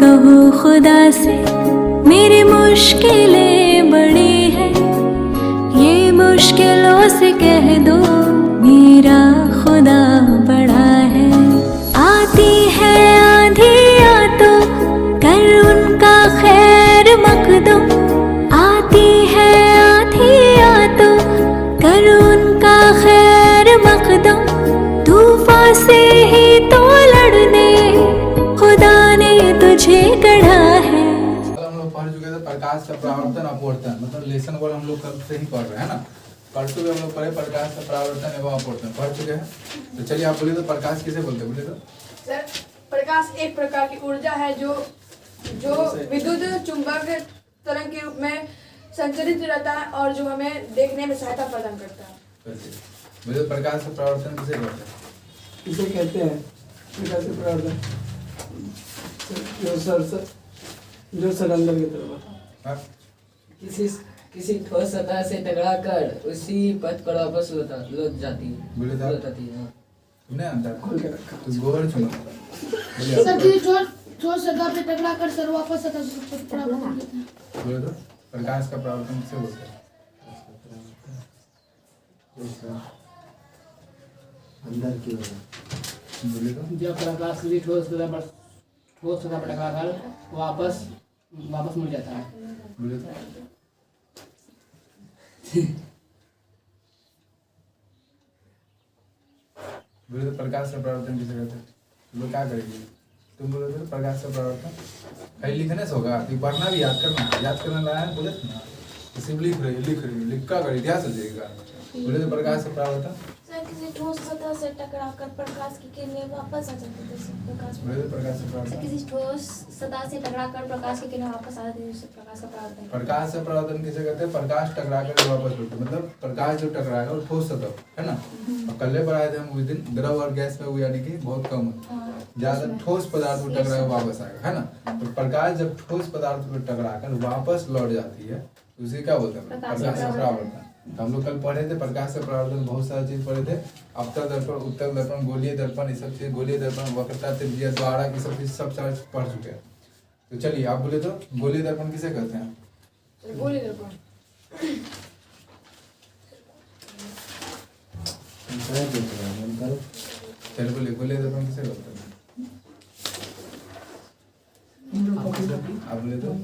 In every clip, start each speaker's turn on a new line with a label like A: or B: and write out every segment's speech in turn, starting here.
A: कहो खुदा से मेरी मुश्किलें बड़ी है, ये मुश्किलों से कह दो मेरा खुदा बड़ा है। आती है आंधियाँ तो कर उनका खैर मकदम, आती है आंधियाँ तो कर उनका खैर मकदम, तूफान से ही तो लड़ने खुदा ने तुझे गढ़ा है।
B: हम लोग पढ़ चुके थे प्रकाश का परावर्तन अपवर्तन, मतलब लेसन वन हम लोग कल से ही पढ़ रहे हैं ना। परसों भी हम लोग पढ़े प्रकाश का परावर्तन एवं अपवर्तन पढ़ चुके हैं। तो चलिए आप बोलिए तो प्रकाश किसे बोलते हैं, बोलिए तो।
C: सर, प्रकाश एक प्रकार की ऊर्जा है जो विद्युत चुंबक तरंग के रूप में संचरित रहता है और जो हमें देखने में सहायता प्रदान करता है।
B: बोलिए तो प्रकाश का परावर्तन किसे बोलते हैं?
D: इसे कहते हैं प्रकाश का परावर्तन जो सर अंदर की तरफ होता है।
B: हाँ?
E: किसी ठोस सतह से टकराकर उसी पथ पर वापस लौट जाती है।
B: बोलिए तो
E: लौट आती है।
B: तुमने अंदर
D: खोल के रखा।
B: तो गोबर चुना। बोलिए
F: सर
B: आप।
F: किसी ठोस सतह पे टकराकर सर वापस सतह से परावर्तन करते हैं।
B: बोलिए तो प्रकाश का परावर्तन किसे बोलते हैं?
G: अंदर की ओर
B: बोलिए तो।
H: जब प्रकाश किसी ठोस सतह पर टकराकर वापस मुड़ जाता है।
B: बोलिए तो। बोले तो प्रकाश का परावर्तन किसे कहते हैं? तुम लोग क्या करेंगे? तुम बोले तो प्रकाश का परावर्तन कहीं लिखने से होगा, तो पढ़ना भी याद करना लाया है, बोले ना सिर्फ लिख रही लिख का कर इतिहास हो जाएगा। बोले तो प्रकाश का परावर्तन।
I: सर किसी ठोस सतह से टकराकर प्रकाश की किरणें वापस आ जाती है प्रकाश।
B: बोले तो प्रकाश का
I: सर
B: परावर्तन।
I: किसी ठोस सतह से टकराकर प्रकाश की किरणें वापस आ जाती है प्रकाश का परावर्तन।
B: प्रकाश का परावर्तन किसे कहते हैं? प्रकाश टकरा कर वापस लौटे, मतलब प्रकाश जो टकराएगा वो ठोस सतह है ना। और कल्ले पर आए थे हम उस दिन, द्रव और गैस में वो यानी कि बहुत कम है, ज्यादा ठोस पदार्थ पर टकरा वापस आएगा है ना। तो प्रकाश जब ठोस पदार्थ पर टकरा कर वापस लौट जाती है तो उसे क्या बोलते हैं? प्रकाश का परावर्तन। तो हम लोग कल पढ़े थे प्रकाश का परावर्तन, बहुत सारी चीज पढ़े थे। अवतल दर्पण, उत्तल दर्पण, गोलीय दर्पण, ये सब चीज, गोलीय दर्पण, वक्रता, त्रिज्या, द्वारा की सब चीज सब सारे पढ़ चुके हैं। तो चलिए आप बोले तो गोलीय दर्पण किसे कहते हैं?
C: गोली दर्पण
B: चलिए बोलिए गोलीय दर्पण किसे कहते हैं? आप बोले तो।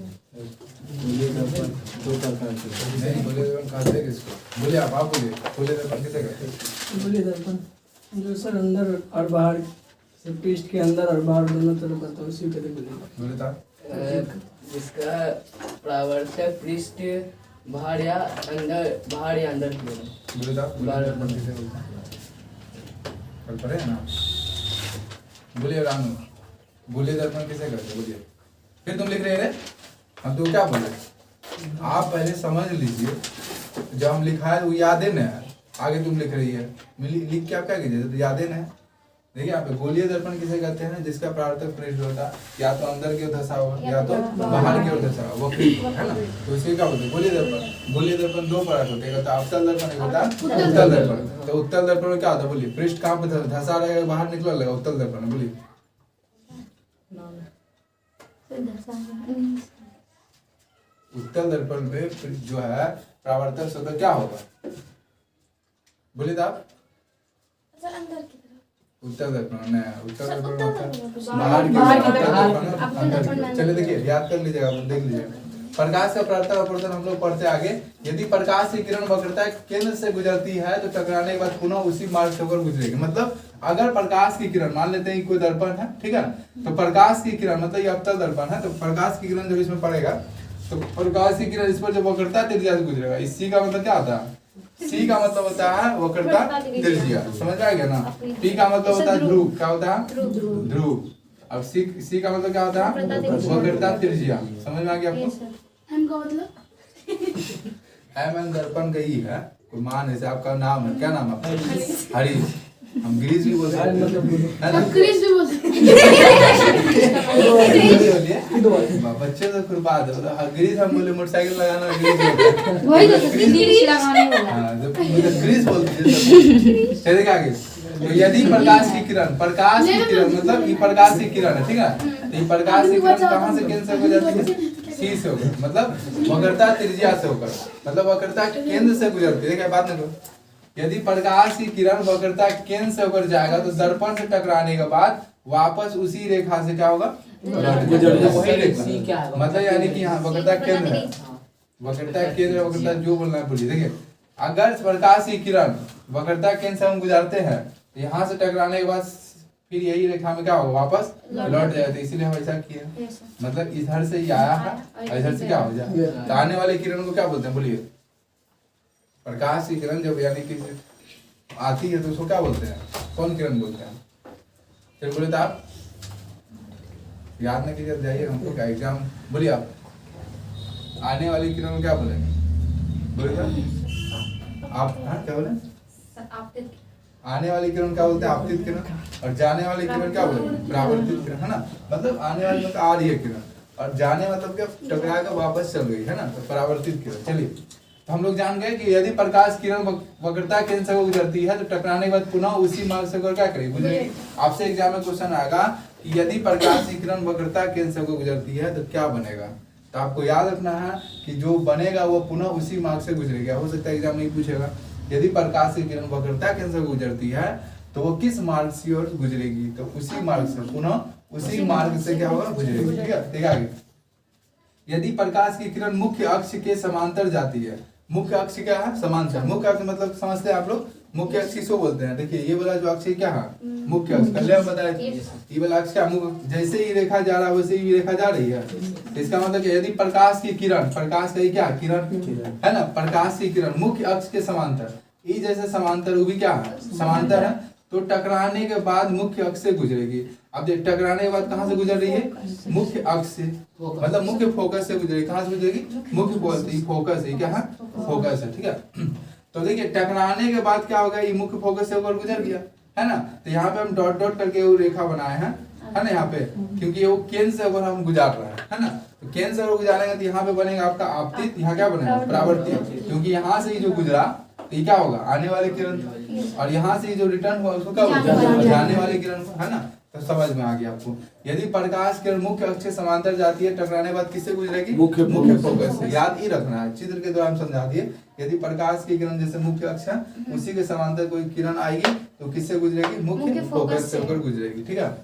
G: गोलीय दर्पण दो प्रकार के होते हैं।
B: नहीं, गोलीय दर्पण कहते हैं किसको? बोलिए आप बोलिए गोलीय दर्पण किसे कहते हैं?
D: गोलीय दर्पण जो सर अंदर और बाहर से पृष्ठ के अंदर और बाहर दोनों तरफ आता है, उसी को गोलीय दर्पण।
B: बोले तो
E: जिसका परावर्तक पृष्ठ बाहर या अंदर की ओर।
B: बोले तो गोलीय दर्पण किसे बोलते हैं? कल पढ़े हैं ना। बोलिए रानू, गोलीय दर्पण किसे कहते हैं? बोलिए। फिर तुम लिख रहे रे, हम तो क्या बोले? आप पहले समझ लीजिए, जब हम लिखा है वो यादें न है, आगे तुम लिख रही है, लिख के आप क्या कीजिए? तो यादें न है। देखिए आप गोलीय दर्पण किसे कहते हैं? जिसका परावर्तक पृष्ठ होता है या तो अंदर की ओर धंसा होगा या तो बाहर की ओर धंसा होगा, वो पृष्ठ है ना। तो इसे क्या बोलते हैं? गोलीय दर्पण। गोलीय दर्पण दो प्रकार होते हैं, एक होता है अवतल दर्पण, एक होता है उत्तल दर्पण। तो उत्तल दर्पण में क्या होता है? बोलिए पृष्ठ कहाँ पे धंसा रहेगा, बाहर निकल रहेगा उत्तल दर्पण में। बोलिए उत्तल दर्पण में जो है परावर्तक सतह क्या होगा? बोलिए तो आप।
I: सर अंदर की तरफ।
B: उत्तल दर्पण में उत्तल
I: सर,
B: दर्पण
I: उत्तल
B: होता है
I: दर्पण
B: बाहर की
C: बाहर
B: तरफ,
C: की
B: उत्तल
C: तरफ।
B: दर्पण
I: अपने
B: अंदर
I: दर्पण
B: की।
I: में
B: चलिए देखिए याद कर लीजिएगा, देख लीजिएगा। प्रकाश का परावर्तक अपवर्तन हम लोग पढ़ते आगे। यदि प्रकाश की किरण वक्रता के केंद्र से गुजरती है तो टकराने के बाद पुनः उसी मार्ग से होकर गुजरेगी। मतलब अगर प्रकाश की किरण, मान लेते हैं कोई दर्पण है, ठीक है ना, तो प्रकाश की किरण मतलब ये अवतल दर्पण है, तो प्रकाश की किरण जब इसमें पड़ेगा तो प्रकाश की किरण इस पर जब वक्रता त्रिज्या से गुजरेगा। इस सी का मतलब क्या होता है? सी का मतलब होता है वक्रता त्रिज्या, समझ में आ गया ना। पी का मतलब होता है ध्रुव, क्या होता है? ध्रुव। अब सी का मतलब क्या होता है? वक्रता त्रिज्या, समझ में आ गया आपको?
F: एम का मतलब
B: एम दर्पण का ही है, कोई मान है, आपका नाम है, क्या नाम है? हरीश। हम गिरीश भी बोल सकते हैं,
F: सब क्रिस भी बोलते
B: बच्चे तो खुरपा दे, मतलब गिरीश हम बोले मोटरसाइकिल लगाना गिरीश
F: वही तो ग्रीस लगाने वाला
B: हाँ, तो ग्रीस बोलते हैं। चलिए आगे तो यदि प्रकाश की किरण मतलब ये प्रकाश की किरण है, ठीक है। तो ये प्रकाश की किरण कहाँ से केंद्र से गुजरती है? सी से होकर, मतलब वक्रता त्रिज्या से होकर, मतलब वक्रता केंद्र से गुजरती है। देखिए बात नहीं, यदि प्रकाश की किरण वक्रता केंद्र से होकर जाएगा तो दर्पण से टकराने के बाद वापस उसी रेखा से क्या होगा? वही रेखा, मतलब यानी कि यहाँ वक्रता केंद्र है, वक्रता केंद्र, वक्रता जो बोलना है बोलिए। देखिए अगर प्रकाश की किरण वक्रता केंद्र से हम गुजरते हैं तो यहाँ से टकराने के बाद फिर यही रेखा में क्या होगा? वापस लौट जाएगा। तो इसीलिए हम ऐसा किए, मतलब इधर से ही आया है, इधर से क्या हो जाए। तो आने वाले किरण को क्या बोलते हैं बोलिए? प्रकाश की किरण जब यानी कि आती है तो उसको क्या बोलते हैं? कौन किरण बोलते हैं? फिर बोले तो आप याद नहीं कीजिए, जाइए हमको क्या एग्जाम बोलिए। आप आने वाली किरण को क्या बोलेंगे? बोले आप क्या बोले? आने वाली किरण क्या बोलते हैं? आपतित किरण। और जाने वाली किरण क्या बोलते हैं? परावर्तित किरण, है ना। मतलब आने वाली मतलब आ रही है किरण, और जाने मतलब क्या? टकरा कर वापस चल गई, है ना, तो परावर्तित किरण। चलिए तो हम लोग जान गए कि यदि प्रकाश किरण वक्रता केंद्र से गुजरती है तो टकराने के बाद पुनः उसी मार्ग से क्या करेगी? गुजरेगी। आपसे एग्जाम में क्वेश्चन आएगा कि यदि प्रकाश की किरण वक्रता केंद्र से गुजरती है तो क्या बनेगा? तो आपको याद रखना है कि जो बनेगा वो पुनः उसी मार्ग से गुजरेगा। हो सकता है एग्जाम नहीं पूछेगा, यदि प्रकाश की किरण वक्रता केंद्र से गुजरती है तो वो किस मार्ग से और गुजरेगी? तो उसी मार्ग से, पुनः उसी मार्ग से क्या होगा? गुजरेगी। ठीक है, देखा आगे। यदि प्रकाश की किरण मुख्य अक्ष के समांतर जाती है, मुख्य अक्ष क्या है? समांतर। मुख्य अक्ष मतलब समझते हैं आप लोग, मुख्य अक्ष किसको बोलते हैं? देखिए ये वाला जो अक्ष है क्या है? मुख्य अक्ष। कल हम बताए थे ये वाला अक्ष क्या? जैसे ही रेखा जा रहा है वैसे ही रेखा जा रही है। इसका मतलब कि यदि प्रकाश की किरण, प्रकाश का क्या? किरण है ना, प्रकाश की किरण मुख्य अक्ष के समांतर, ये जैसे समांतर वो भी क्या है? समांतर है, तो टकराने के बाद मुख्य अक्ष से गुजरेगी। अब देख टकराने के बाद कहाँ से गुजर रही है? मुख्य अक्ष से, मतलब मुख्य फोकस से गुजरेगी। कहाँ से गुजरेगी? मुख्य फोकस है, क्या है? फोकस है, ठीक है। तो देखिए टकराने के बाद क्या होगा? ये मुख्य फोकस से होकर गुजर गया, है ना। तो यहाँ पे हम डॉट डॉट करके वो रेखा बनाए हैं, है ना, यहाँ पे, क्योंकि वो केंद्र से होकर हम गुजार रहे हैं, है ना। तो केंद्र से होकर गुजारेंगे तो यहाँ पे बनेगा आपका आपतित, यहाँ क्या बनेगा? परावर्तित, क्योंकि यहाँ से ही जो गुजरा तो ये क्या होगा? आने वाले किरण, और यहाँ से जो रिटर्न हुआ उसको क्या बोलते? जाने वाले किरण, है ना। तो समझ में आ गया आपको। यदि प्रकाश किरण मुख्य अक्ष के समांतर जाती है, टकराने के बाद किससे गुजरेगी? मुख्य फोकस से। याद ही रखना है, चित्र के द्वारा हम समझा दिए। यदि प्रकाश की किरण जैसे मुख्य अक्ष है उसी के समांतर कोई किरण आएगी तो किससे गुजरेगी? मुख्य फोकस से होकर गुजरेगी, ठीक है।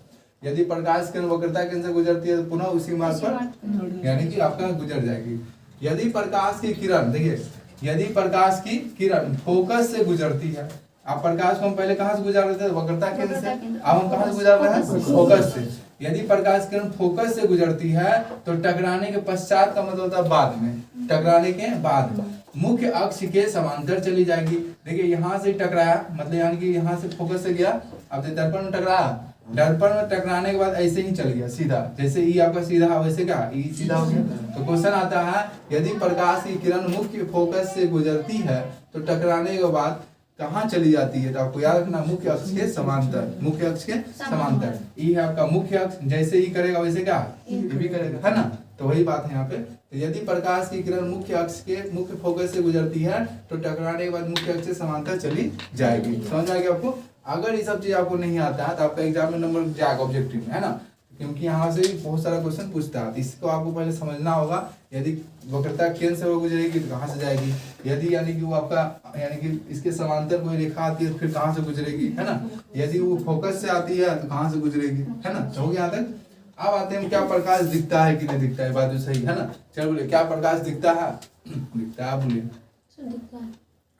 B: यदि प्रकाश किरण वक्रता केंद्र से गुजरती है तो पुनः उसी मार्ग पर यानी कि आपका गुजर जाएगी। यदि प्रकाश की किरण, देखिए यदि प्रकाश की किरण फोकस से गुजरती है, आप प्रकाश को हम पहले कहाँ से गुजार रहे थे? वक्रता केंद्र से। अब हम कहाँ से गुजार रहे हैं? फोकस से। यदि प्रकाश किरण फोकस से गुजरती है तो टकराने के पश्चात का मतलब होता है बाद में, टकराने के बाद मुख्य अक्ष के समांतर चली जाएगी। देखिए यहाँ से टकराया, मतलब यानी कि यहाँ से फोकस से गया, अब दर्पण में टकराया, दर्पण में टकराने के बाद ऐसे ही चल गया सीधा, जैसे ई आपका सीधा वैसे क्या ई सीधा हो गया। तो क्वेश्चन आता है यदि प्रकाश की किरण मुख्य फोकस से गुजरती है तो टकराने के बाद कहाँ चली जाती है? तो आपको याद रखना मुख्य अक्ष के समांतर, मुख्य अक्ष के समांतर। ई है आपका मुख्य अक्ष, जैसे ई करेगा वैसे क्या ये भी करेगा, है ना। तो वही बात है यहाँ पे। तो यदि प्रकाश की किरण मुख्य अक्ष के मुख्य फोकस से गुजरती है तो टकराने के बाद मुख्य अक्ष से समांतर चली जाएगी। समझ आ गया आपको? अगर ये सब चीज आपको नहीं आता है तो आपका एग्जाम में नंबर जाएगा ऑब्जेक्टिव में, है ना, क्योंकि यहाँ से बहुत सारा क्वेश्चन पूछता है। इसको आपको पहले समझना होगा। यदि वक्रता केंद्र से वो गुजरेगी तो कहाँ से जाएगी? यदि यानी कि वो आपका यानी कि इसके समांतर कोई रेखा आती है तो फिर कहाँ से गुजरेगी, है ना। यदि वो फोकस से आती है तो कहाँ से गुजरेगी, है ना। तो हो गया यहाँ तक। अब आते हैं क्या प्रकाश दिखता है कि नहीं दिखता है, बात तो सही है ना। चल बोलिए क्या प्रकाश दिखता है? दिखता है, बोलिए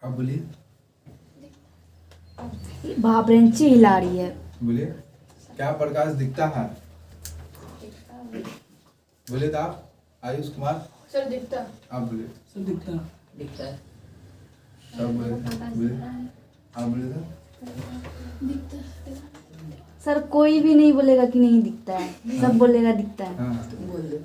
B: आप बोलिए।
J: भाब्रेंची हिला रही है,
B: बोलिए क्या प्रकाश दिखता है? बोले तो आप आयुष कुमार
C: सर दिखता।
B: आप बोले
D: सर दिखता
E: दिखता है।
B: सब बोले आप बोले तो
J: सर कोई भी नहीं बोलेगा कि नहीं दिखता है, सब बोलेगा दिखता है।
B: हाँ।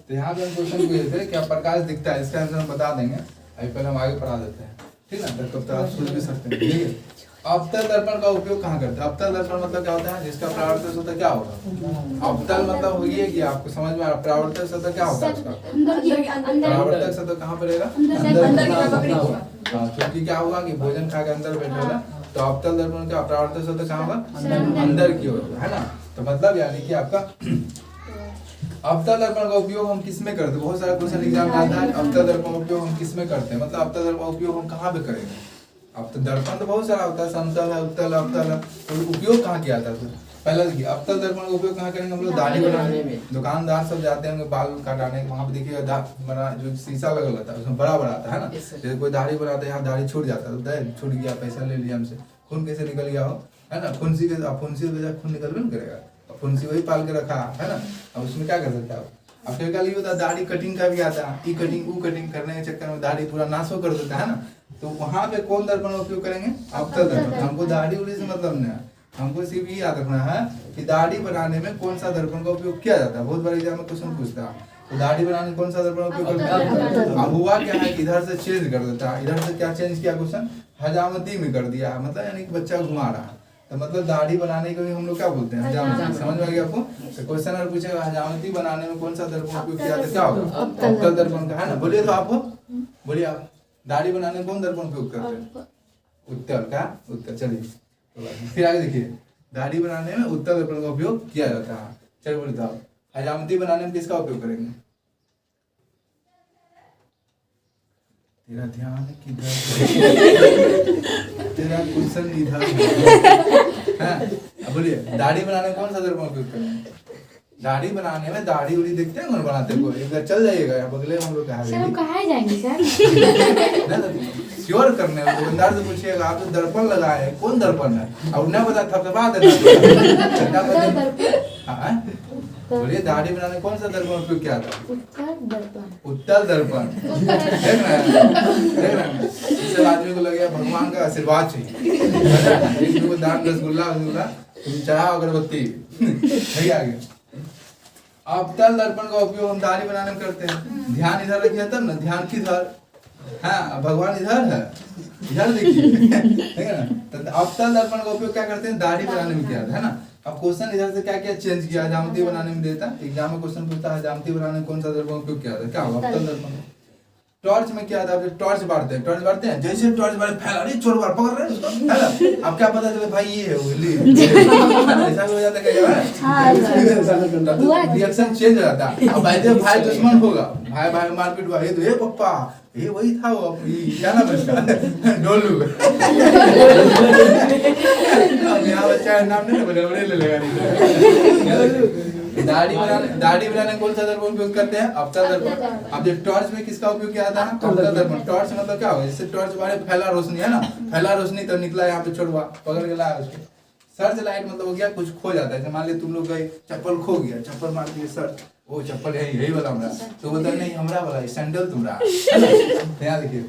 B: तो यहाँ पे हम क्वेश्चन पूछे थे क्या प्रकाश दिखता है, इसका आंसर हम बता देंगे। अभी पहले हम आगे पढ़ा देते हैं, ठीक है ना। तब तक आप सोच भी सकते हैं, ठीक है। अवतल दर्पण का उपयोग कहाँ करते हैं? अवतल दर्पण मतलब क्या होता है? जिसका परावर्तन सतह क्या होगा? अवतल मतलब हो ये कि आपको समझ में आ रहा, परावर्तक सतह क्या होता है उसका? परावर्तक सतह कहाँ पर रहेगा? अंदर। हाँ, क्योंकि क्या होगा कि भोजन खा के अंदर बैठेगा तो अवतल दर्पण का अपरावर्तक शब्द कहाँ होगा, अंदर की ओर, है ना। तो मतलब यानी कि आपका अवतल दर्पण का उपयोग हम किस में करते हैं, बहुत सारा क्वेश्चन एग्जाम में आता है, अवतल दर्पण का उपयोग हम किस में करते हैं, मतलब अवतल दर्पण का उपयोग हम कहाँ पे करेंगे। अब तो दर्पण तो बहुत सारा होता है, समतल है, उत्तल, अवतल है, तो उपयोग कहाँ किया जाता है। पहला देखिए अवतल दर्पण का उपयोग कहाँ करेंगे हम लोग, दाढ़ी बनाने में। दुकानदार सब जाते हैं बाल काटाने, वहाँ पे देखिएगा बना जो शीशा लगा होता है उसमें बड़ा बड़ा आता है ना। जैसे कोई दाढ़ी बनाता है, यहाँ दाढ़ी छूट जाता है, छूट गया, पैसा ले लिया हमसे, खून कैसे निकल गया हो, है ना। फुंसी के वजह खून निकलबे नहीं करेगा, फुंसी वही पाल के रखा है ना। अब उसमें क्या कर सकता है। अब कभी कभी होता है दाढ़ी कटिंग का भी आता है, ई कटिंग वो कटिंग करने के चक्कर में दाढ़ी पूरा नाशो कर देता है ना। तो वहाँ पे कौन दर्पण का उपयोग करेंगे, अवतल दर्पण। हमको दाढ़ी उड़ी से मतलब नहीं है, हमको सिर्फ ये याद रखना है कि दाढ़ी बनाने में कौन सा दर्पण का उपयोग किया जाता है। बहुत बार एग्जाम में क्वेश्चन पूछता है, तो दाढ़ी बनाने में कौन सा दर्पण का उपयोग करता है। अब हुआ क्या है कि इधर से चेंज कर देता है, इधर से क्या चेंज किया क्वेश्चन, हजामती में कर दिया, मतलब यानी कि बच्चा घुमा रहा है। तो मतलब दाढ़ी बनाने को भी हम लोग क्या बोलते हैं, हजामती। समझ में आ गया आपको। तो क्वेश्चन अगर पूछेगा हजामती बनाने में कौन सा दर्पण उपयोग किया जाता है, क्या होगा, अवतल दर्पण का, है ना। बोलिए तो आप बोलिए, आप दाढ़ी बनाने में कौन दर्पण उपयोग करते हैं, उत्तल का, उत्तल। चलिए फिर आगे देखिए, दाढ़ी बनाने में उत्तल दर्पण का उपयोग किया जाता है। चलिए बोलिए तो आप हजामती बनाने में किसका उपयोग करेंगे। तेरा ध्यान किधर, तेरा क्वेश्चन इधर है। अब बोलिए दाढ़ी बनाने में कौन सा दर्पण उपयोग करेंगे। दाढ़ी बनाने में दाढ़ी उड़ी देखते हैं कौन बनाते को, एक बार चल जाइएगा, अब अगले हम लोग कहाँ
F: जाएंगे सर।
B: श्योर करने में दुकानदार से पूछिएगा, आप तो दर्पण लगाए हैं, कौन दर्पण है, अब ना पता थपथपा देना। बोलिए दाढ़ी बनाने में कौन सा दर्पण उपयोग किया था, उत्तल दर्पण। देख रहे हैं इस आदमी को लगे भगवान का आशीर्वाद चाहिए, एक दो दान रसगुल्ला तुम चाहो अगरबत्ती है आगे। अवतल दर्पण का उपयोग हम दाढ़ी बनाने में करते हैं। ध्यान इधर रखिए तब ना, ध्यान किधर, हाँ भगवान इधर है, इधर देखिए, ठीक है ना। तो अवतल दर्पण का उपयोग क्या करते हैं, दाढ़ी बनाने में किया है ना। अब क्वेश्चन इधर से क्या क्या चेंज किया, हजामती बनाने में देता है, एग्जाम में क्वेश्चन पूछता है हजामती बनाने में कौन सा दर्पण उपयोग किया था, क्या होगा, अवतल दर्पण। टॉर्च में क्या था, टॉर्च बांटते हैं, जैसे टॉर्च बारे फैला रही चोर बार पकड़ रहे हैं उसको, है ना। अब क्या पता चले भाई ये है वो, ऐसा भी हो जाता है, रिएक्शन चेंज हो जाता है। अब भाई दुश्मन होगा, भाई मारपीट हुआ, ये तो ये पप्पा ये वही था वो, क्या नाम है उसका, डोलू। यहाँ बच्चा नाम नहीं बोले, बड़े ले लेगा। दाढ़ी बनाने कौन सा दर्पण उपयोग करते हैं, अवतल दर्पण। अब जब टॉर्च में किसका उपयोग किया था, अवतल दर्पण। टॉर्च मतलब क्या होगा, जैसे टॉर्च बारे फैला रोशनी है ना, फैला रोशनी तो निकला यहाँ पे छोड़वा पकड़ के लाया उसको। सर्च लाइट मतलब हो गया कुछ खो जाता है, मान ली तुम लोग गए चप्पल खो गया, चप्पल मार दिए सर्च, वो चप्पल यही वाला हमरा, तो बोलता नहीं हमरा वाला सैंडल तुम्हारा। यहाँ देखिए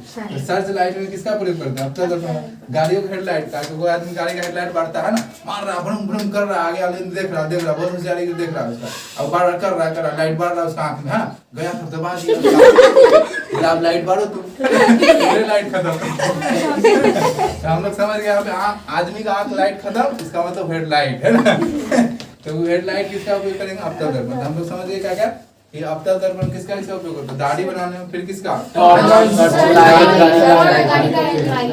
B: सर्च लाइट में किसका प्रयोग करते हैं, अवतल दर्पण। गाड़ियों का हेडलाइट का, कोई आदमी गाड़ी का हेडलाइट बांटता है ना, मार रहा भ्रम भ्रम कर रहा, आगे वाले देख रहा बहुत होशियारी से देख रहा है उसका, अब बार कर रहा लाइट बार रहा उसका आंख में, हाँ गया फिर दबा दिया, आप लाइट बारो तुम, लाइट खत्म। हम लोग समझ गए यहाँ पे आदमी का आंख लाइट खत्म, इसका मतलब हेडलाइट है ना। तो हेडलाइट किसका उपयोग करेंगे, अवतल दर्पण। हम लोग समझ गए क्या क्या, ये अवतल दर्पण किसका उपयोग करते हैं, दाढ़ी बनाने में, फिर किसका,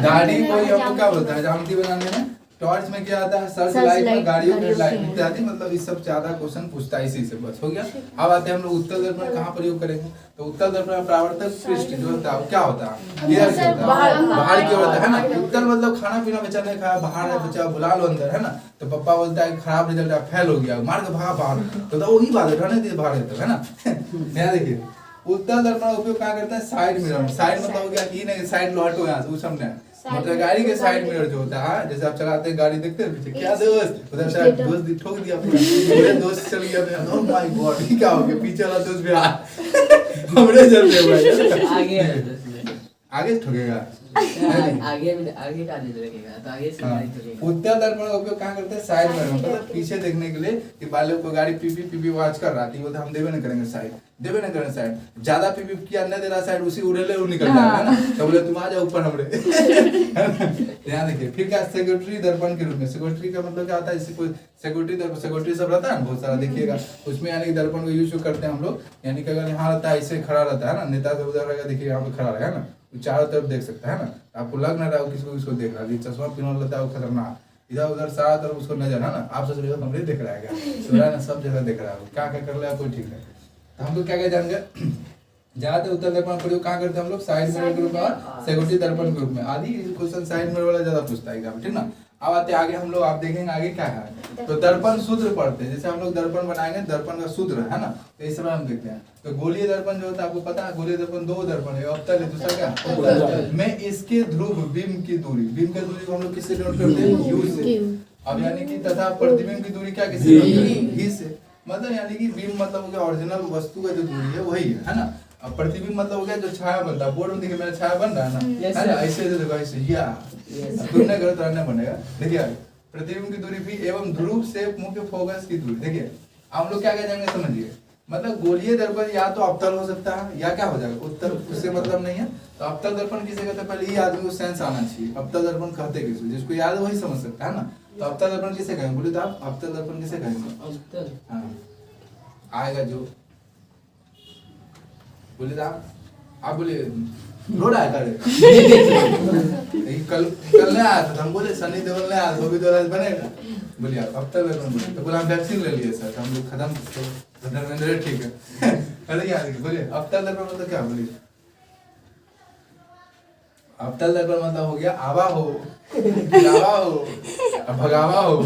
B: दाढ़ी को हम लोग क्या बोलते हैं, हजामती बनाने में। टॉर्च में क्या आता है, सर्च लाइट में, गाड़ियों के लाइट इत्यादि, मतलब इस सब ज्यादा क्वेश्चन पूछता है इसी से, बस हो गया। अब आते हैं हम लोग उत्तल दर्पण कहाँ प्रयोग करेंगे, तो उत्तल दर्पण परावर्तक पृष्ठ जो होता है क्या होता है, इधर से होता है, बाहर की ओर होता है ना। उत्तल मतलब खाना पीना बच्चा ने खाया, बाहर है बच्चा बुला लो अंदर, है ना। तो पापा बोलता है खराब रिजल्ट है, फेल हो गया, मार के भागा बाहर, तो वही बात है, रहने दे बाहर है ना। यहाँ देखिए उत्तल दर्पण का उपयोग क्या करता है, साइड मिरर। साइड मतलब हो गया कि नहीं साइड लो हटो यहाँ से, वो समझे, मतलब गाड़ी के साइड मिरर जो होता है, जैसे आप चलाते हैं गाड़ी देखते हैं पीछे, क्या दोस्त उधर से दोस्त ठोक दिया, पूरा दोस्त चल गया, ओह माय गॉड क्या हो गया, पीछे वाला दोस्त भी हमरे चल रहे भाई, आगे ठोकेगा,
E: आगे का लगेगा, तो आगे से गाड़ी ठोकेगा।
B: उत्तल दर्पण का उपयोग कहाँ करते हैं, साइड में, मतलब पीछे देखने के लिए कि बालों को गाड़ी पीपी वॉच कर रहा थी, वो तो हम देवे न करेंगे साइड, देवे न करेंगे साइड, ज्यादा पीपी किया न दे रहा साइड, उसी उड़ेले वो निकल जाएगा, है ना। तो बोले तुम आ जाओ ऊपर हमरे। ध्यान देखिए फिर क्या, सेक्रेटरी दर्पण के रूप में। सेक्रेटरी का मतलब क्या होता है, जैसे कोई सेक्रेटरी सब रहता है बहुत सारा, देखिएगा उसमें यानी दर्पण को यूज करते हैं हम लोग, यानी कि अगर यहाँ रहता है ऐसे खड़ा रहता है ना, नेता उधर रहेगा, देखिए यहाँ पे खड़ा रहेगा ना, चारों तरफ देख सकता है ना, ना, आपको लग ना रहा हो किसको किसको देख रहा है, चश्मा पहन लेता है वो खतरनाक, इधर उधर सारा तरफ उसको नजर है ना, आप सोच रहे हो हमरे देख रहा है क्या, तो ना सब जगह देख रहा है, क्या क्या कर रहा है कोई ठीक है। तो हम लोग क्या क्या जानेंगे, जाते उत्तर दर्पण प्रयोग कहाँ करते हैं हम लोग, साइड मिरर ग्रुप और सेकेंडरी दर्पण ग्रुप में, आदि क्वेश्चन साइड मिरर वाला ज्यादा पूछता है एग्जाम, ठीक ना। अब आते आगे हम लोग, आप देखेंगे आगे क्या है, तो दर्पण सूत्र पढ़ते हैं, जैसे हम लोग दर्पण बनाएंगे, दर्पण का सूत्र है ना, तो इस समय हम देखते हैं। तो गोलीय दर्पण जो होता है आपको पता है, गोलीय दर्पण दो दर्पण है, अवतल है, दूसरा क्या मैं इसके ध्रुव बीम की दूरी को हम लोग किससे नोट करते हैं, यू से। अब यानी कि तथा प्रतिबिंब की दूरी क्या किससे नोट करते हैं, ही से। मतलब यानी कि बीम मतलब हो गया ओरिजिनल वस्तु का जो दूरी है वही है ना। अब प्रतिबिंब मतलब हो गया जो छाया बनता है, बोर्ड में देखिए मेरा छाया बन रहा है ना, है ना, ऐसे देखो ऐसे, या तुमने करो तो रहना बनेगा। देखिए प्रतिबिंब की दूरी भी एवं ध्रुव से मुख्य फोकस की दूरी, देखिए हम लोग क्या कह जाएंगे समझिए, मतलब गोलीय दर्पण या तो अवतल हो सकता है या क्या हो जाएगा उत्तल, उससे मतलब नहीं है। तो अवतल दर्पण किसे कहते हैं, पहले ये आदमी को सेंस आना चाहिए, अवतल दर्पण कहते किसको, जिसको याद है वही समझ सकता है ना। तो अवतल दर्पण किसे कहेंगे, बोले तो आप अवतल दर्पण किसे कहेंगे, हाँ आएगा जो, बोले तो आप बोले रो रहा है करे कल नहीं आया था, हम बोले सनी देओल नहीं आया था, बॉबी देओल बनेगा, बोलिए आप अब तक बोले, तो बोला हम वैक्सीन ले लिए सर, हम लोग खत्म, तो धर्मेंद्र ठीक है अरे यार बोलिए अब तक मतलब क्या, बोलिए अब तक मतलब हो गया आवा हो, लावा हो, भगावा हो।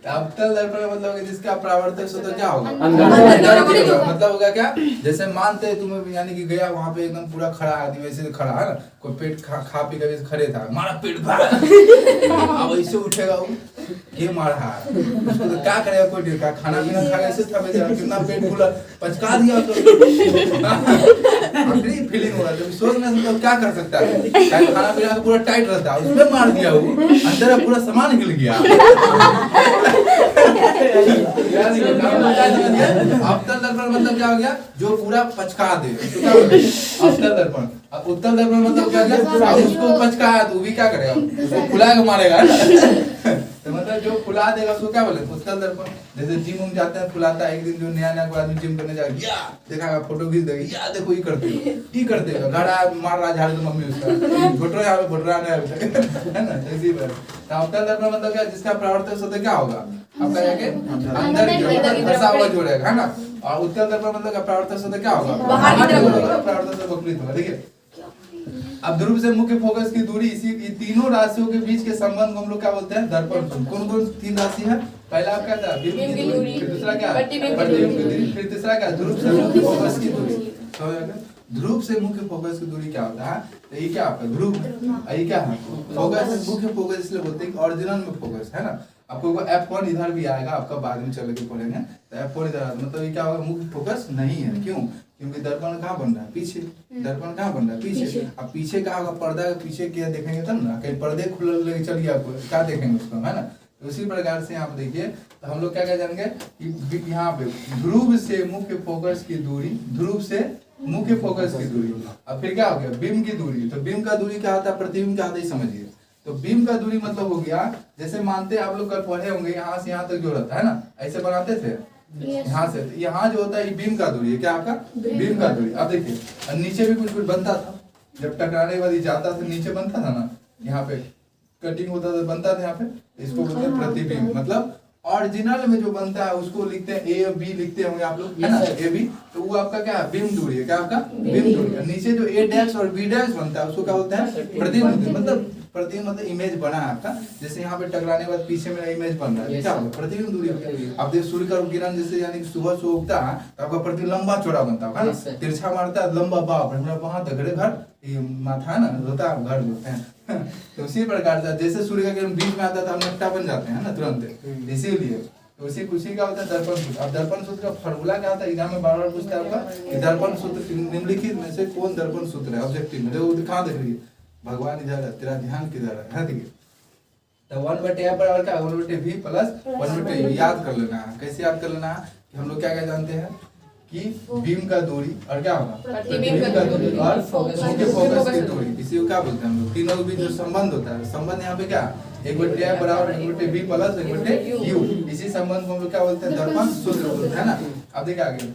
B: अब तक दर्पण मतलब जिसका परावर्तक से तो क्या होगा, मतलब होगा क्या, जैसे मानते हैं तुम्हें यानी कि गया वहां पे एकदम पूरा खड़ा आदमी, वैसे खड़ा है ना, कोई पेट खा पी कर खड़े था, मारा पेट अब ऐसे उठेगा वो, ये मारा उसको तो क्या करेगा कोई नहीं, खाना पीना खा ऐसे था, कितना पेट फूला पचका दिया अपनी फीलिंग हो रहा है, सोच में तो क्या कर सकता है, खाना पीना पूरा टाइट रहता है, उसमें मार दिया वो, अंदर पूरा सामान हिल गया। अवतल दर्पण मतलब क्या हो गया, जो पूरा पचका दे, अवतल दर्पण। अब उत्तल दर्पण मतलब क्या गया, उसको पचकाया तो वो भी क्या करेगा, उसको फुला के मारेगा तो मतलब जो फुला देगा उसको क्या बोले, उत्तल दर्पण। जैसे जिम में जाते हैं फुलाता है, एक दिन जो नया आदमी जिम करने जाएगा, या देखागा फोटो खींच देगा, या देखो ये करते हो घड़ा मार रहा झाड़ दो मम्मी उसका, घोटरा यहाँ पे घोटरा है ना, इसी पर। अवतल दर्पण मतलब क्या, जिसका परावर्तक सतह क्या होगा आपका, जाके अंदर फंसा हुआ जोड़ेगा, है ना। और उत्तल दर्पण मतलब परावर्तक सतह क्या होगा, परावर्तक से विपरीत होगा। देखिए अब ध्रुव से मुख्य फोकस की दूरी, इसी तीनों राशियों के बीच के संबंध को हम लोग क्या बोलते हैं, दर्पण सूत्र। कौन कौन तीन राशि है, पहला आपका था बीम की दूरी, फिर दूसरा क्या प्रतिबिंब की दूरी, फिर तीसरा क्या ध्रुव से मुख्य फोकस की दूरी। ध्रुव से मुख्य फोकस की दूरी क्या होता है, तो ये क्या आपका ध्रुव, ये क्या है फोकस, मुख्य फोकस इसलिए बोलते हैं ओरिजिनल में फोकस है ना। आपको F1 इधर भी आएगा, आपका बाद में चल के पढ़ेंगे, तो F1 इधर मतलब ये क्या होगा, मुख्य फोकस नहीं है, क्यों, क्योंकि दर्पण कहाँ बन रहा है, पीछे, दर्पण कहाँ बन रहा है, पीछे। अब पीछे कहाँ होगा, पर्दा के पीछे क्या देखेंगे तब ना, कहीं पर्दे खुले लेके चलिए आपको क्या देखेंगे उसको, है ना। तो उसी प्रकार से यहाँ पे देखिए, तो हम लोग क्या क्या जानेंगे कि यहाँ पे ध्रुव से मुख्य फोकस की दूरी, ध्रुव से मुख्य फोकस की दूरी। अब फिर क्या हो गया, बीम की दूरी, तो बीम का दूरी क्या होता है, प्रतिबिंब क्या होता है समझिए। तो बीम का दूरी मतलब हो गया, जैसे मानते आप लोग कल पढ़े होंगे, यहाँ से यहाँ तक जो रहता है ना, ऐसे बनाते थे, यहाँ से यहाँ जो होता है ये बीम का दूरी है, क्या आपका बीम का दूरी। अब देखिए नीचे भी कुछ बनता था, जब टकराने के बाद जाता था नीचे बनता था ना, यहाँ पे कटिंग होता था, बनता था यहाँ पे, इसको बोलते हैं प्रतिबिंब। मतलब ओरिजिनल में जो बनता है उसको लिखते हैं ए और बी लिखते होंगे आप लोग, है ना, ए बी, तो वो आपका क्या है बीम दूरी है, क्या आपका बीम दूरी है। नीचे जो ए डैश और बी डैश बनता है उसको क्या बोलते हैं प्रतिबिंब, मतलब प्रतिबिंब मतलब इमेज बना है आपका, जैसे यहाँ पे टकराने के बाद पीछे मेरा इमेज बन रहा है, क्या होगा प्रतिबिंब दूरी होगा। अब देखिए सूर्य का किरण जैसे यानी कि सुबह से उगता है तो आपका प्रतिबिंब लंबा चौड़ा बनता है ना, तिरछा मारता है लंबा, बाप रे वहां तक घर ये माथा है ना, होता है घर बोलते हैं तो उसी प्रकार से जैसे सूर्य का किरण बीच में आता है तो हम नकटा बन जाते हैं ना तुरंत, इसीलिए तो उसी का होता है दर्पण सूत्र। अब दर्पण सूत्र का फॉर्मूला क्या होता है, एग्जाम में बार-बार पूछता है आपका कि दर्पण सूत्र निम्नलिखित में से कौन दर्पण सूत्र है, ऑब्जेक्टिव में देखो कहां देख रही है, भगवान इधर है, तेरा ध्यान किधर है, ठीक है। तो 1/f बराबर क्या 1/v प्लस 1/u याद कर लेना है। कैसे याद कर लेना है कि हम लोग क्या क्या जानते हैं कि बीम का दूरी और क्या होगा प्रतिबिंब का दूरी और मुख्य फोकस की दूरी, इसी को क्या बोलते हैं हम लोग, तीनों के बीच जो संबंध होता है, संबंध यहाँ पे क्या 1/f बराबर 1/v प्लस 1/u, इसी संबंध को हम लोग क्या बोलते हैं दर्पण सूत्र बोलते हैं ना। अब देखिए आगे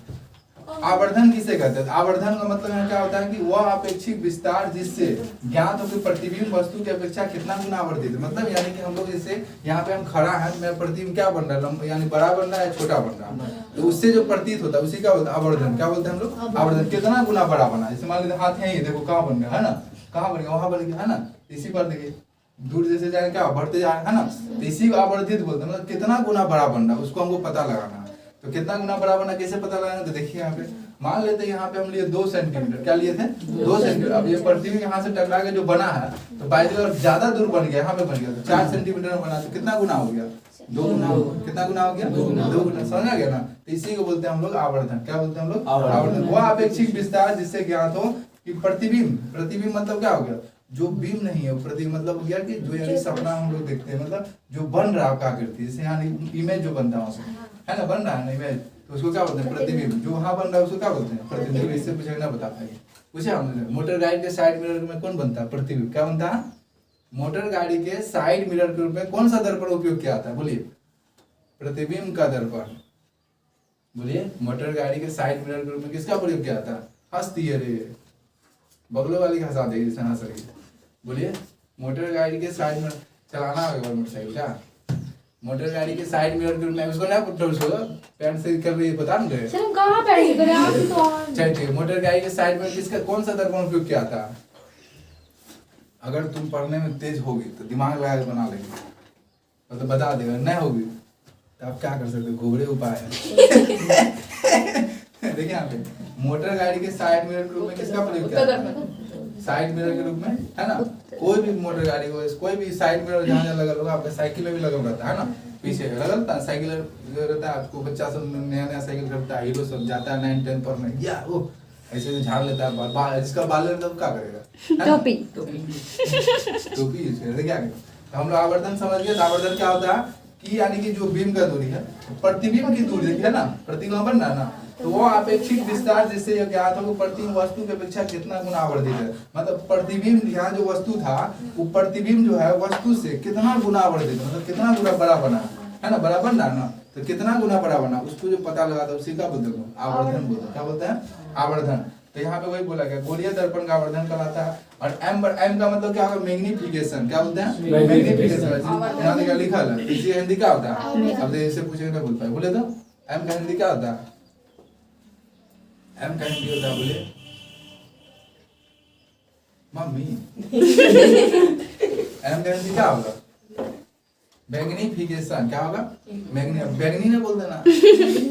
B: आवर्धन किसे कहते हैं? आवर्धन का मतलब यहाँ क्या होता है कि वह अपेक्षित विस्तार जिससे ज्ञात हो कि प्रतिबिंब वस्तु की अपेक्षा कितना गुना आवर्धित है। मतलब यानी कि हम लोग जैसे यहाँ पे हम खड़ा है, मैं प्रतिबिंब क्या बन रहा है, यानी बड़ा बन रहा है छोटा बन रहा है, तो उससे जो प्रतीत होता है उसी का बोलते हैं आवर्धन। क्या बोलते हैं हम लोग? आवर्धन। कितना गुना बड़ा बना, जैसे मान लीजिए हाथ यही देखो कहाँ बन गया है ना, कहाँ बन गया, वहां बन गया है ना, इसी पर देखिए दूर जैसे जाए क्या बढ़ते जा है ना, तो इसी को आवर्धित बोलते हैं। मतलब कितना गुना बड़ा बन रहा है उसको हमको पता लगाना है। तो कितना गुना बड़ा बना कैसे पता लगाना, तो देखिए यहाँ पे मान लेते हैं यहाँ पे हम लिए 2 सेंटीमीटर, क्या लिए थे 2 सेंटीमीटर। अब ये प्रतिबिंब यहाँ से टकरा के जो बना है तो बाई और ज्यादा दूर बन गया, यहाँ पे बन गया तो 4 सेंटीमीटर में बना, तो कितना गुना हो गया 2 गुना। कितना गुना हो गया 2 गुना, समझ आ गया ना। तो इसी को बोलते हैं हम लोग आवर्धन। क्या बोलते हैं हम लोग? आवर्धन। वह अपेक्षित विस्तार जिससे ज्ञात हो कि प्रतिबिंब मतलब क्या हो गया, जो बीम नहीं है, प्रतिबिंब मतलब हो गया कि जो यानी सपना हम लोग देखते हैं, मतलब जो बन रहा है आपका आकृति, जैसे यहाँ इमेज जो बनता है वहाँ पे है ना, बन रहा है ना इमेज, तो उसको क्या बोलते हैं? प्रतिबिंब। जो वहाँ बन रहा है उसको क्या बोलते हैं? प्रतिबिंब। इससे पूछे ना बता पाएंगे, पूछे हमने। मोटर गाड़ी के साइड मिरर में कौन बनता है? प्रतिबिंब। क्या बनता है? मोटर गाड़ी के साइड मिरर के रूप में कौन सा दर्पण उपयोग किया जाता है? बोलिए। प्रतिबिंब का दर्पण। बोलिए। मोटर गाड़ी के साइड मिरर के रूप में किसका प्रयोग किया जाता है? हंसती है रे, बगलों वाली हंसा देगी, हंस रही। बोलिए। मोटर गाड़ी के साइड में चलाना होगा मोटरसाइकिल, क्या मोटर गाड़ी के साइड मिरर के रूप में उसको ना पुट्टो उसको पैंट से कर रही है, बता नहीं रहे
F: सर हम कहाँ बैठे करे आप तो
B: चल ठीक है। मोटर गाड़ी के साइड में किसका कौन सा दर्पण उपयोग किया था? अगर तुम पढ़ने में तेज होगी तो दिमाग लगा के बना लेगी, मतलब बता देगा। नहीं होगी तो आप क्या कर सकते हो? घोड़े उपाय है। देखिए यहाँ पे मोटर गाड़ी के साइड मिरर के रूप में किसका प्रयोग किया था? साइड मिरर के रूप में, है ना। कोई भी मोटर गाड़ी को कोई भी साइड मिरर जहाँ जहाँ लगा होगा, आपका साइकिल में भी लगा रहता है ना, पीछे लगा रहता है साइकिल रहता है। आपको बच्चा सब नया साइकिल खरीदता है, हीरो सब जाता है 9, 10 पढ़ने, या वो ऐसे झाड़ लेता है बाल, जिसका बाल रहता है क्या करेगा?
J: टोपी
B: यूज करते क्या करेगा। हम लोग आवर्धन समझ गए। आवर्धन क्या होता है कि यानी कि जो बीम का दूरी है, प्रतिबिंब की दूरी है ना, प्रतिबिंब बन रहा है ना, तो वो अपेक्षित विस्तार जिससे यह ज्ञात हो प्रतिबिंब वस्तु की अपेक्षा कितना गुना आवर्धित है। मतलब प्रतिबिंब यहाँ जो वस्तु था वो प्रतिबिंब जो है वस्तु से कितना गुना आवर्धित, मतलब कितना गुना बड़ा बना है ना, बड़ा बन रहा ना, तो कितना गुना बड़ा बना उसको जो पता लगाता है उसी का बोलते हैं आवर्धन बोलते हैं। क्या बोलते हैं? आवर्धन। तो यहाँ पे वही बोला गया गोलीय दर्पण का आवर्धन कहलाता है। और एम का मतलब क्या होगा? मैग्निफिकेशन। क्या बोलते हैं? मैग्निफिकेशन। यहाँ देखा लिखा है, इसी हिंदी क्या होता है? अब इससे पूछेंगे ना बोल पाए, बोले तो एम का हिंदी क्या होता है? एम का हिंदी होता है, बोले मम्मी। एम का हिंदी क्या होगा? मैग्निफिकेशन। क्या होगा? मैग्नी ने बोल देना,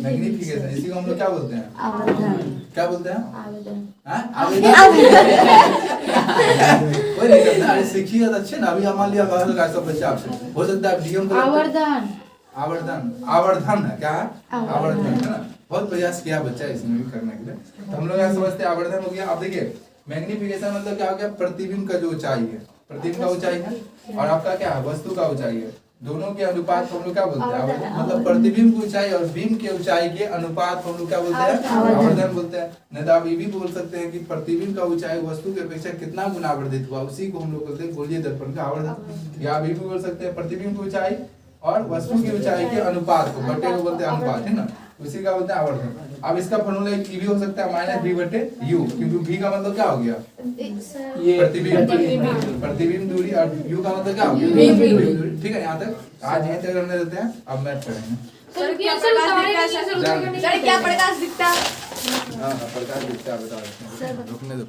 B: मैग्निफिकेशन। इसी को हम लोग क्या बोलते हैं?
J: आवर्धन।
B: क्या बोलते हैं?
I: आवेदन।
B: कोई नहीं करना, अरे सीखिए तो अच्छे ना। अभी मान लिया सब बच्चा आपसे हो सकता है डीएम
F: आवर्धन।
B: आवर्धन। आवर्धन है क्या? आवर्धन है ना। बहुत प्रयास किया बच्चा इसमें भी करने के लिए, तो हम लोग यहाँ समझते हैं आवर्धन हो गया। अब देखिए मैग्निफिकेशन मतलब क्या हो गया? प्रतिबिंब का जो ऊंचाई है, प्रतिबिंब का ऊंचाई है और आपका क्या है? वस्तु का ऊंचाई है, दोनों के अनुपात को हम लोग क्या बोलते हैं? मतलब प्रतिबिंब की ऊंचाई और बिंब के ऊंचाई के अनुपात को हम लोग क्या बोलते हैं? आवर्धन बोलते हैं। नहीं तो आप ये भी बोल सकते हैं कि प्रतिबिंब का ऊंचाई वस्तु की अपेक्षा कितना गुना आवर्धित हुआ, उसी को हम लोग बोलते हैं गोलीय दर्पण का आवर्धन। या आप ये भी बोल सकते हैं प्रतिबिंब की ऊंचाई और वस्तु की ऊंचाई के अनुपात को, बटे को बोलते हैं अनुपात, है ना, उसी का बोलते हैं आवर्धन। अब इसका फॉर्मूला एक भी हो सकता है -v/u, क्योंकि v का मतलब क्या हो गया? प्रतिबिंब। प्रतिबिंब दूरी और u का मतलब क्या हो गया? ठीक है, यहाँ तक आज यहीं तक रहने देते हैं। अब मैथ करेंगे।
C: सर क्या प्रकाश दिखता है?
B: हाँ प्रकाश दिखता है, बता रुकने दो।